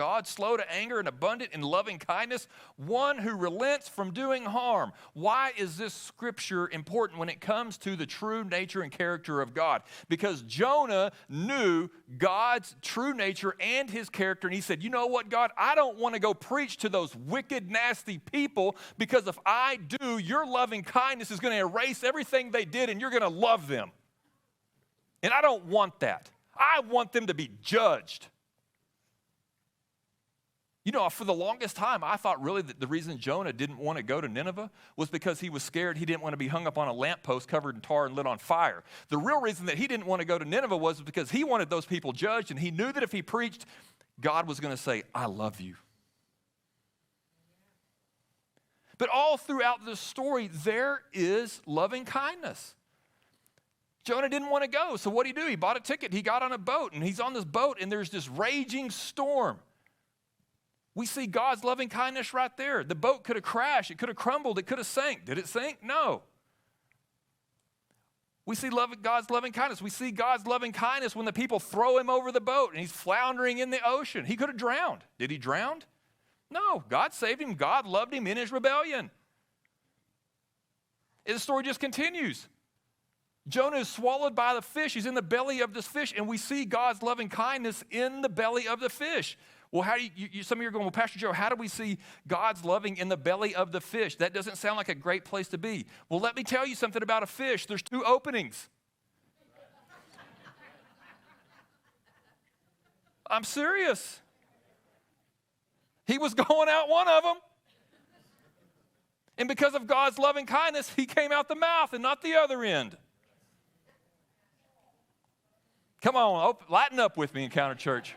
God, slow to anger and abundant in loving kindness, one who relents from doing harm. Why is this scripture important when it comes to the true nature and character of God? Because Jonah knew God's true nature and his character, and he said, you know what, God, I don't want to go preach to those wicked, nasty people, because if I do, your loving kindness is going to erase everything they did, and you're going to love them. And I don't want that. I want them to be judged. You know, for the longest time, I thought really that the reason Jonah didn't want to go to Nineveh was because he was scared he didn't want to be hung up on a lamppost covered in tar and lit on fire. The real reason that he didn't want to go to Nineveh was because he wanted those people judged, and he knew that if he preached, God was going to say, I love you. But all throughout this story, there is loving kindness. Jonah didn't want to go, so what did he do? He bought a ticket. He got on a boat, and he's on this boat, and there's this raging storm. We see God's loving kindness right there. The boat could have crashed. It could have crumbled. It could have sank. Did it sink? No. We see God's loving kindness. We see God's loving kindness when the people throw him over the boat and he's floundering in the ocean. He could have drowned. Did he drown? No. God saved him. God loved him in his rebellion. And the story just continues. Jonah is swallowed by the fish. He's in the belly of this fish, and we see God's loving kindness in the belly of the fish. Well, how do some of you are going, well, Pastor Joe, how do we see God's loving in the belly of the fish? That doesn't sound like a great place to be. Well, let me tell you something about a fish. There's two openings. I'm serious. He was going out one of them. And because of God's loving kindness, he came out the mouth and not the other end. Come on, lighten up with me, Encounter Church.